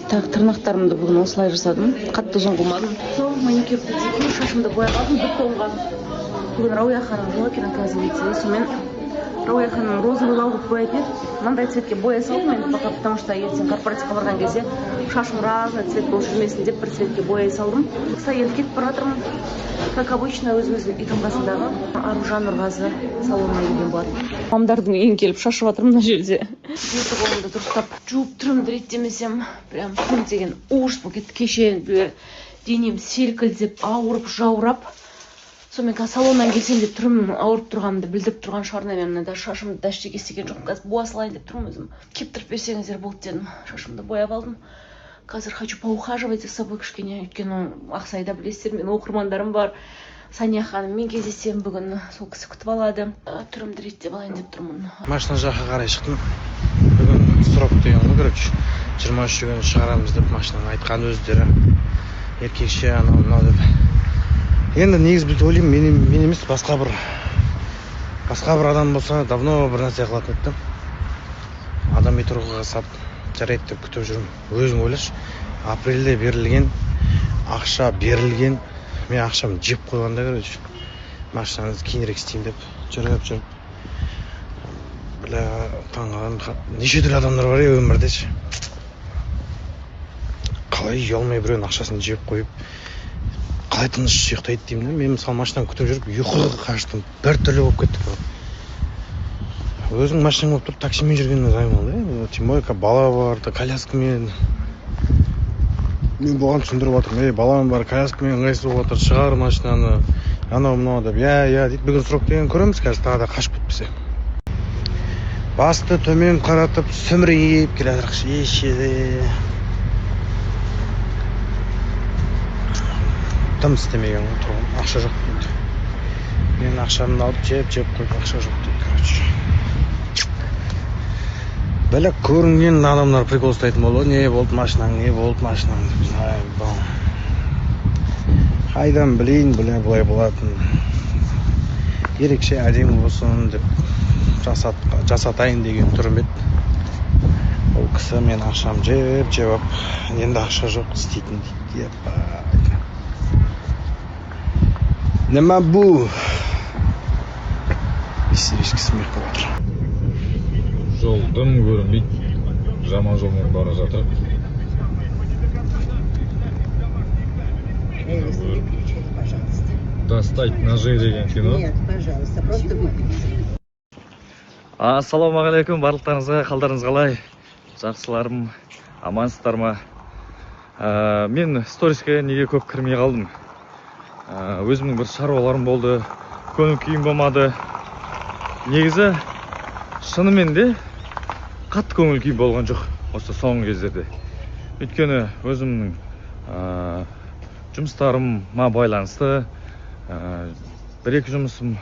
Так, тырнақтарымды бүгін осылай жасадым. Қатты ұзын қылмадым. Сол маникюр педикюр, шашымды бояп алдым, бітті оған. Бүгін Рауя ханым жылы екен, оказывается. Сонымен Рауя ханым розовый лаулық бояп еді. Мынандай цветке боя салдым енді пока, потому что ертең корпоративқа барған кезде шашым разный цвет болып жүрмесін деп бір цветке боя салдым. Енді кетіп бара жатырмын. Как обычно, өзіміздің үйдің қасындағы Аружан Нұрғазы салонына келген болатын. Мамдардың үйіне келіп шашып жатырмын мына жерде. Екі қолымды дұрыстап жуып тұрмын реттемесем, прям күн деген ужас болып кетті. Кеше денем селкілдеп, ауырып, жаурап. Сонымен қазір салоннан келсем деп тұрмын, ауырып тұрғанымды білдіріп тұрған шығар, наверное, да шашымды дәштеге істеген жоқпын. Қазір боя салайын деп тұрмын өзім. Кептіріп берсеңіздер болды дедім. Шашымды бояп алдым. Қазір хочу поухаживать за собой кішкене, өйткені Ақсайда білесіздер, мен оқырмандарым бар. Сания ханыммен кездесем бүгін, сол кісі күтіп алады. Түрімді реттеп алайын деп тұрмын. Машина жаққа қарай шықтым. Бүгін срок деген ғой, короче. 23 күні шығарамыз деп машинаны айтқан өздері. Еркекше анау деп. Енді негіз білді ойлаймын, мен емес, басқа бір адам болса, давно бір нәрсе қылатын еді. Адам тұрғыға сап, жарайды деп күтіп жүрмін. Өзің ойлашы, апрельде берілген, ақша берілген, мен ақшамды жеп қойғанда, короче, машинаңызды кейінірек істейін деп жүріп. Бля, таңғалам, неше түрлі адамдар бар өмірде. Қалай ұялмай біреудің ақшасын жеп қойып, қалай тыныш ұйықтайды деймін. Мен мысалы машинаны күтіп жүріп, ұйқыға қаштым, бір түрлі болып кетті. Өзің машинаң болып тұрып, таксимен жүргеннен займал, тем более бала бар, коляскамен. Мен болған түсіндіріп жатырмын, балам бар, коляскамен ыңғайсыз болып жатыр, шығар машинаны, анау-мынау деп, я дейді, бүгін срок деген көреміз, қазір тағы да қашып кетпесе. Басты төмен қаратып, сүмірейіп келе жатырықшы, ешеде. Тым істемеген тұрғын, ақша жоқ дейді. Мен ақшамды алып жеп қойып, ақша жоқ дейді, короче. Бәлі көрінген адамдар прикол ұстайтын болды, не болды машинаң деп. Қайдан білейін, бұлай болатын. Ерекше әдемі болсын деп жасатайын деген түрім еді. Ол кісі мен ақшам жеп, енді ақша жоқ істейтін дейді. Нема бұ? Ешкі смех болып отыр. Жолдың көрінбейді, жаман жолмен бара жатыр. Достать ножи деген кино. Нет, пожалуйста, просто выпейте. Ассалаумағалейкум, барлықтарыңызға, қалдарыңыз қалай? Жақсыларым, амансыздар ма? Мен сториске неге көп кірмей қалдым. Өзімнің бір шаруаларым болды, көңіл күйім болмады. Негізі шынымен де қатты көңіл күйім болған жоқ осы соңғы кездерде. Өйткені өзімнің жұмыстарыма байланысты бір-екі жұмысым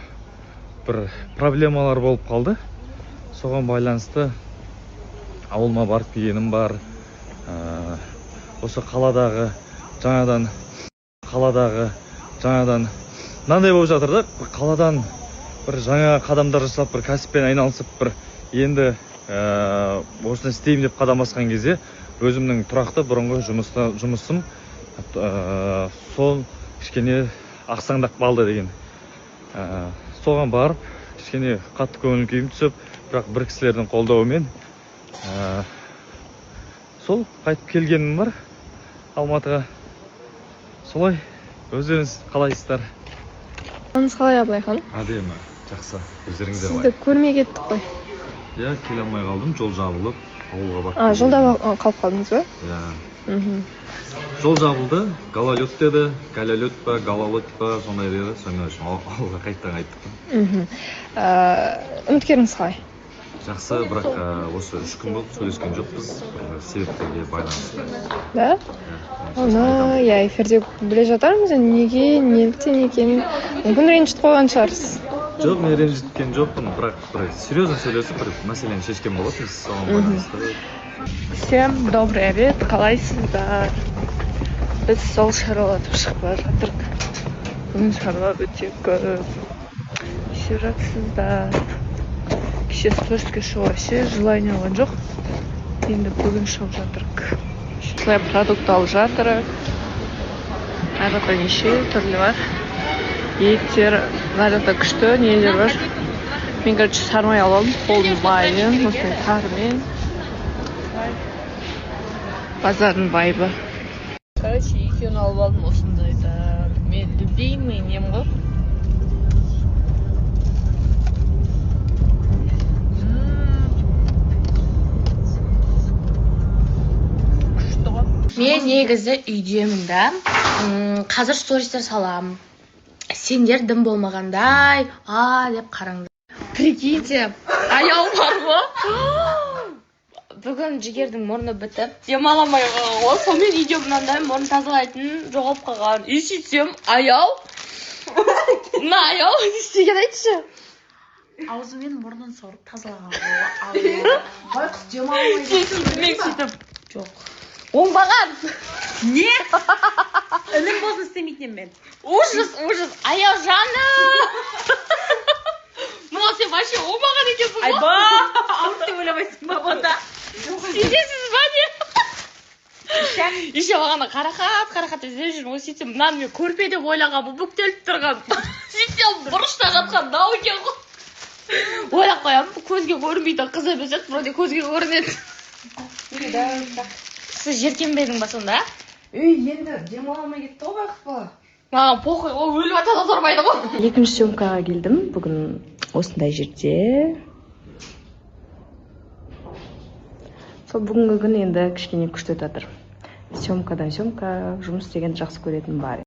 бір проблемалар болып қалды. Соған байланысты ауылыма барып келгенім бар. Осы қаладағы жаңадан мынандай болып жатыр да, қаладан бір жаңа қадамдар жасап, бір кәсіппен айналысып, бір енді осыны істеймін деп қадам басқан кезде өзімнің тұрақты бұрынғы жұмысым сол кішкене ақсаңдап қалды деген. Соған барып, кішкене қатты көңіл күйім түсіп, бірақ бір кісілердің қолдауымен сол қайтып келгенім бар Алматыға. Солай, өздеріңіз қалайсыздар? Қалыңыз қалай, Абылайхан? Әдемі, жақсы. Өздеріңіздер Сізді көрмей кеттік қой. Иә, келе алмай қалдым, жол жабылып, ауылға бардым. Жолда қалып қалдыңыз ба? Иә. Жол жабылды, гололед деді, гололед па, гололед па, сондай деді. Сонымен үшін ауылға қайттық. Үміткеріңіз қалай? Жақсы, бірақ осы 3 күн болып сөйлескен жоқпыз, себептерге байланысты. Да? Оны, эфирде біле жатармыз, неліктен екенін. Мүмкін ренжітіп қойған шығарсыз. Жоқ, мен ренжіткен жоқпын, бірақ серьезно сөйлесіп, бір мәселені шешкен болатынбыз, соған байланысты. Всем добрый обед, қалайсыздар? Біз сол шаруалатып шығып бара жатырмық. Бүгін шаруа өте көп. Ше жатсыздар. Кеше сториске шығу вообще желание алған жоқ. Енді бүгін шығып жатырмық. осылай продукт алып жатыр. Ар жақта неше түрлі бар. Еттер, мына жақта күшті нелер бар. Мен, короче, сармай алып алдым. Қолдың майын, осылай тарымен. Базардың вайбы. Короче, екеуін алып алдым осындайда. Мен любимый нем ғой. Мен негізі үйдемін да. Қазір стористер салам. Сендер дым болмағандай, деп қараңдар. Прикиньте, аял бар ғой. Бүгін жігердің мұрны бітіп, демаламай қалған ғой. Сонымен үйде мынандай мұрын тазалайтын жоғалып қалған. И сөйтсем, аял. Мына аял не істеген айтшы. Аузымен мұрнын сорып тазалаған ғой. Байқұс демаламай. Сөйтіп. Жоқ. Оңбаған. Не? Ілім болсын істемейтін мен. Ужас. Аял жаны. Мынау сен вообще оңбаған екенсің ғой. Айба, ауыр деп ойламайсың ба бұнда? Сенесіз ба не? Еще бағана қарақат іздеп жүрмін. Сөйтсем, мынаны мен көрпе деп ойлаған, бұл бүктеліп тұрған. Сөйтсем, бұрышта жатқан мынау екен ғой. Ойлап қоямын, көзге көрінбейтін қыз емес еді, вроде көзге көрінеді. Сіз жеркенбедің ба сонда? Енді демаламай кетті ғой байқпа. Маған похуй, ол өліп ата да сормайды ғой. Екінші съемкаға келдім. Бүгін осындай жерде. Сол бүгінгі күн енді кішкене күшті өтіп жатыр. Съемкадан съемка, жұмыс деген жақсы көретін бар.